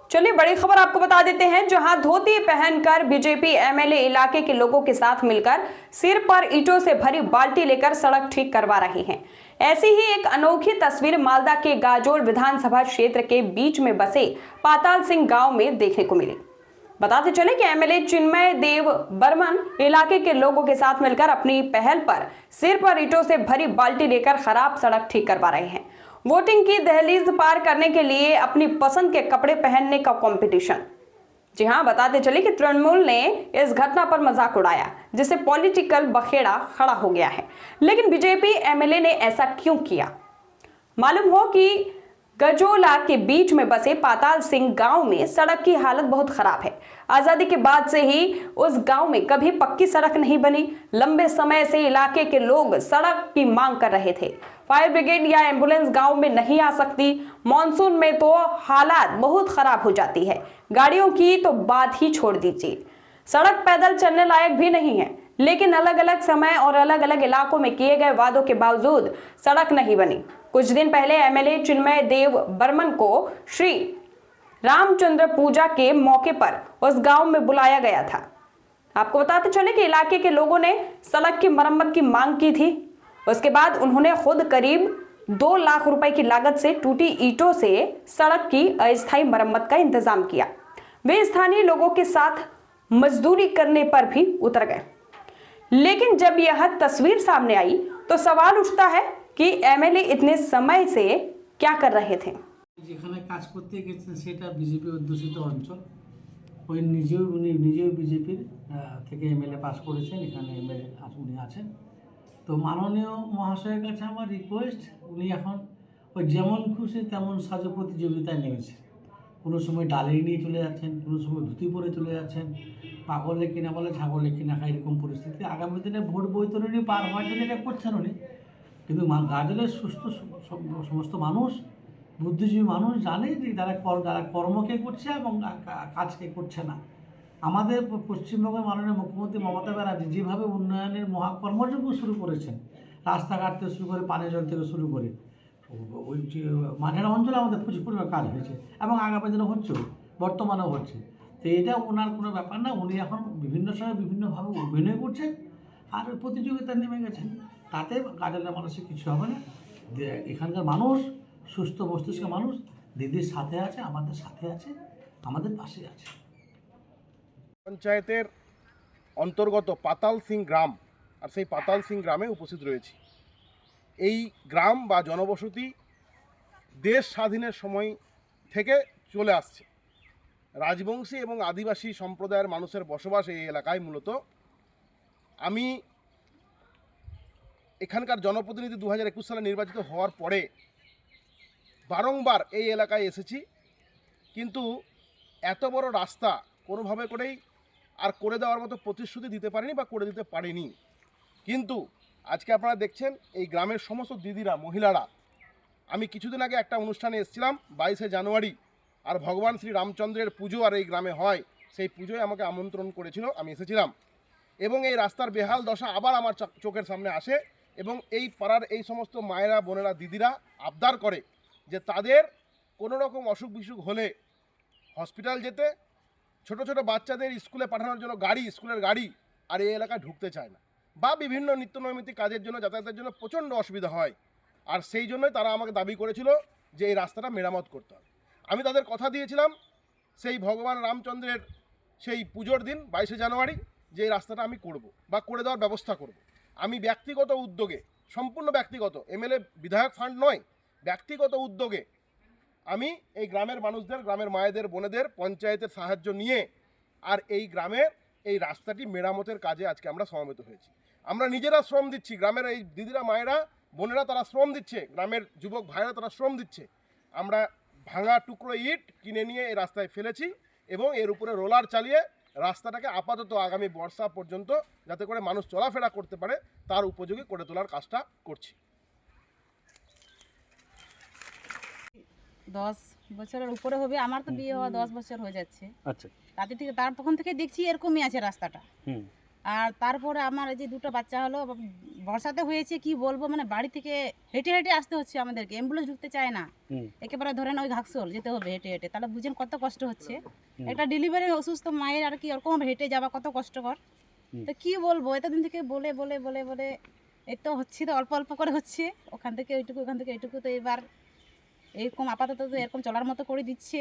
चलिए बड़ी खबर आपको बता देते हैं, जहां धोती पहनकर बीजेपी एमएलए इलाके के लोगों के साथ मिलकर सिर पर ईंटों से भरी बाल्टी लेकर सड़क ठीक करवा रहे हैं। ऐसी ही एक अनोखी तस्वीर मालदा के गाजोल विधानसभा क्षेत्र के बीच में बसे पाताल सिंह गांव में देखने को मिली। बताते चले कि एमएलए चिन्मय देव बर्मन इलाके के लोगों के साथ मिलकर अपनी पहल पर सिर पर ईंटों से भरी बाल्टी लेकर खराब सड़क ठीक करवा रहे हैं। वोटिंग की दहलीज पार करने के लिए अपनी पसंद के कपड़े पहनने का कंपटीशन। जी हां, बताते चले कि तृणमूल ने इस घटना पर मजाक उड़ाया, जिससे पॉलिटिकल बखेड़ा खड़ा हो गया है। लेकिन बीजेपी एमएलए ने ऐसा क्यों किया? मालूम हो कि गजोला के बीच में बसे पाताल सिंह गांव में सड़क की हालत बहुत खराब है। आजादी के बाद से ही उस गांव में कभी पक्की सड़क नहीं बनी। लंबे समय से इलाके के लोग सड़क की मांग कर रहे थे। फायर ब्रिगेड या एम्बुलेंस गांव में नहीं आ सकती। मॉनसून में तो हालात बहुत खराब हो जाती है, गाड़ियों की तो बात ही छोड़ दीजिए। सड़क पैदल चलने लायक भी नहीं है। लेकिन अलग अलग समय और अलग अलग इलाकों में किए गए वादों के बावजूद सड़क नहीं बनी। कुछ दिन पहले एमएलए चिन्मय देव बर्मन को श्री रामचंद्र पूजा के मौके पर उस गांव में बुलाया गया था। आपको बताते चले कि इलाके के लोगों ने सड़क की मरम्मत की मांग की थी। उसके बाद उन्होंने खुद करीब 2 लाख रुपए की लागत से टूटी ईंटों से सड़क की अस्थायी मरम्मत का इंतजाम किया। वे स्थानीय लोगों के साथ मजदूरी करने पर भी उतर गए। लेकिन जब यह तस्वीर सामने आई तो सवाल उठता है कि एमएलए इतने समय से क्या कर रहे थे। যেখানে কাজ করতে গেছেন সেটা বিজেপি অধ্যুষিত অঞ্চল। ওই নিজেও বিজেপির থেকে এমএলএ পাস করেছেন, এখানে এমএলএ উনি আছেন। তো মাননীয় মহাশয়ের কাছে আমার রিকোয়েস্ট, উনি এখন ওই যেমন খুশি তেমন সাজো প্রতিযোগিতায় নেমেছে। কোনো সময় ডালেই নিয়ে চলে যাচ্ছেন, কোনো সময় ধুতি পরে চলে যাচ্ছেন। পাগলে কিনা বলে ছাগলে কিনা খায়, এরকম পরিস্থিতি। আগামী দিনে ভোট বৈতরণী পার হওয়ার জন্য এটা করছেন উনি। কিন্তু গাজলের সুস্থ সমস্ত মানুষ, বুদ্ধিজীবী মানুষ জানে যে যারা কর্মকে করছে এবং কাজকে করছে না। আমাদের পশ্চিমবঙ্গের মাননীয় মুখ্যমন্ত্রী মমতা ব্যানার্জি যেভাবে উন্নয়নের মহাকর্মযজ্ঞ শুরু করেছেন, রাস্তাঘাট থেকে শুরু করে পানীয় জল থেকে শুরু করে ওই যে মাঝারি অঞ্চলে আমাদের প্রচুর পরিমাণ কাজ হয়েছে এবং আগামী দিনে হচ্ছেও, বর্তমানেও হচ্ছে। তো এটা ওনার কোনো ব্যাপার না। উনি এখন বিভিন্ন সময় বিভিন্নভাবে অভিনয় করছেন আর প্রতিযোগিতায় নেমে গেছেন। তাতে গাজলের মানুষের কিছু হবে না। এখানকার মানুষ সুস্থ মস্তিষ্কের মানুষ দিদির সাথে আছে, আমাদের সাথে আছে, আমাদের পাশে আছে। পঞ্চায়েতের অন্তর্গত পাতাল সিং গ্রাম, আর সেই পাতাল সিং গ্রামে উপস্থিত রয়েছি। এই গ্রাম বা জনবসতি দেশ স্বাধীনের সময় থেকে চলে আসছে। রাজবংশী এবং আদিবাসী সম্প্রদায়ের মানুষের বসবাস এই এলাকায়। মূলত আমি এখানকার জনপ্রতিনিধি 2021 সালে নির্বাচিত হওয়ার পরে বারংবার এই এলাকায় এসেছি, কিন্তু এত বড় রাস্তা কোনোভাবে করেই আর করে দেওয়ার মতো প্রতিশ্রুতি দিতে পারিনি বা করে দিতে পারিনি। কিন্তু আজকে আপনারা দেখছেন এই গ্রামের সমস্ত দিদিরা, মহিলারা, আমি কিছুদিন আগে একটা অনুষ্ঠানে এসেছিলাম 22শে জানুয়ারি, আর ভগবান শ্রী রামচন্দ্রের পুজো আর এই গ্রামে হয়, সেই পুজোয় আমাকে আমন্ত্রণ করেছিল, আমি এসেছিলাম। এবং এই রাস্তার বেহাল দশা আবার আমার চোখের সামনে আসে এবং এই পাড়ার এই সমস্ত মায়েরা, বোনেরা, দিদিরা আবদার করে যে তাদের কোনো রকম অসুখ বিসুখ হলে হসপিটাল যেতে, ছোট ছোট বাচ্চাদের স্কুলে পাঠানোর জন্য গাড়ি, স্কুলের গাড়ি আর এই এলাকায় ঢুকতে চায় না, বা বিভিন্ন নিত্যনৈমিত্তিক কাজের জন্য, যাতায়াতের জন্য প্রচণ্ড অসুবিধা হয়। আর সেই জন্যই তারা আমাকে দাবি করেছিল যে এই রাস্তাটা মেরামত করতে হবে। আমি তাদের কথা দিয়েছিলাম সেই ভগবান রামচন্দ্রের সেই পুজোর দিন 22শে জানুয়ারি যে এই রাস্তাটা আমি করব বা করে দেওয়ার ব্যবস্থা করব। আমি ব্যক্তিগত উদ্যোগে, সম্পূর্ণ ব্যক্তিগত, এমএলএ বিধায়ক ফান্ড নয়, ব্যক্তিগত উদ্যোগে আমি এই গ্রামের মানুষদের, গ্রামের মায়েদের, বোনেদের পঞ্চায়েতের সাহায্য নিয়ে আর এই গ্রামের এই রাস্তাটি মেরামতের কাজে আজকে আমরা সমবেত হয়েছি। আমরা নিজেরা শ্রম দিচ্ছি, গ্রামের এই দিদিরা, মায়েরা, বোনেরা তারা শ্রম দিচ্ছে, গ্রামের যুবক ভাইরা তারা শ্রম দিচ্ছে। আমরা ভাঙা টুকরো ইট কিনে নিয়ে এই রাস্তায় ফেলেছি এবং এর উপরে রোলার চালিয়ে রাস্তাটাকে আপাতত আগামী বর্ষা পর্যন্ত যাতে করে মানুষ চলাফেরা করতে পারে তার উপযোগী করে তোলার কাজটা করছি। 10 বছরের উপরে হবে, আমার তো বিয়ে হওয়া 10 বছর হয়ে যাচ্ছে। আচ্ছা, তার তখন থেকে দেখছি এরকমই আছে রাস্তাটা। আর তারপরে আমার এই যে দুটো বাচ্চা হলো, বর্ষাতে হয়েছে কি বলবো, মানে বাড়ি থেকে হেঁটে হেঁটে আসতে হচ্ছে আমাদেরকে, অ্যাম্বুলেন্স ঢুকতে চায় না। একেবারে ধরেন ওই ঘাকসোল যেতে হবে হেঁটে হেঁটে, তাহলে বুঝেন কত কষ্ট হচ্ছে। একটা ডেলিভারি অসুস্থ মায়ের আর কি ওরকম হেঁটে যাওয়া কত কষ্টকর। তো কি বলবো, এতদিন থেকে বলে বলে বলে বলে এই তো হচ্ছে, তো অল্প অল্প করে হচ্ছে, ওখান থেকে ওইটুকু ওখান থেকে এইটুকু। তো এবার এরকম আপাতত তো এরকম চলার মতো করে দিচ্ছে।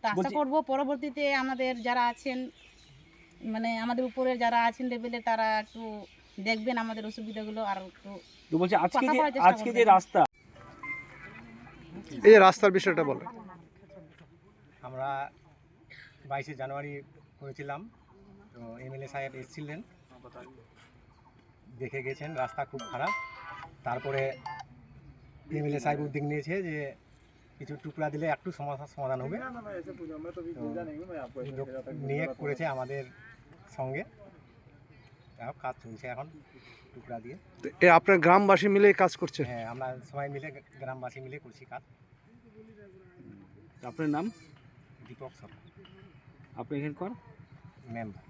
তো আশা করবো পরবর্তীতে আমাদের যারা আছেন, মানে আমাদের উপরে যারা আছেন লেভেলে, তারা একটু দেখবেন আমাদের অসুবিধাগুলো আর একটু তো বলছি আজকে পাকা যে করার চেষ্টা আজকে যে করবেন। রাস্তা, এই যে রাস্তার বিষয়টা বলে। আমরা 22শে জানুয়ারি করেছিলাম, তো এমএলএ সাহেব এসেছিলেন, দেখে গেছেন রাস্তা খুব খারাপ। তারপরে এমএলএ সাহেব উদ্যোগ নিয়েছে যে কিছু টুকরা দিলে একটু সমস্যার সমাধান হবে, তো উদ্যোগ নিয়ে করেছে আমাদের সঙ্গে। তাও কাজ চলছে এখন টুকরা দিয়ে। তো আপনার গ্রামবাসী মিলে কাজ করছে? হ্যাঁ, আমরা সবাই মিলে গ্রামবাসী মিলে করছি কাজ। আপনার নাম? দীপক সরকার, আপনি এখানকার মেম্বার।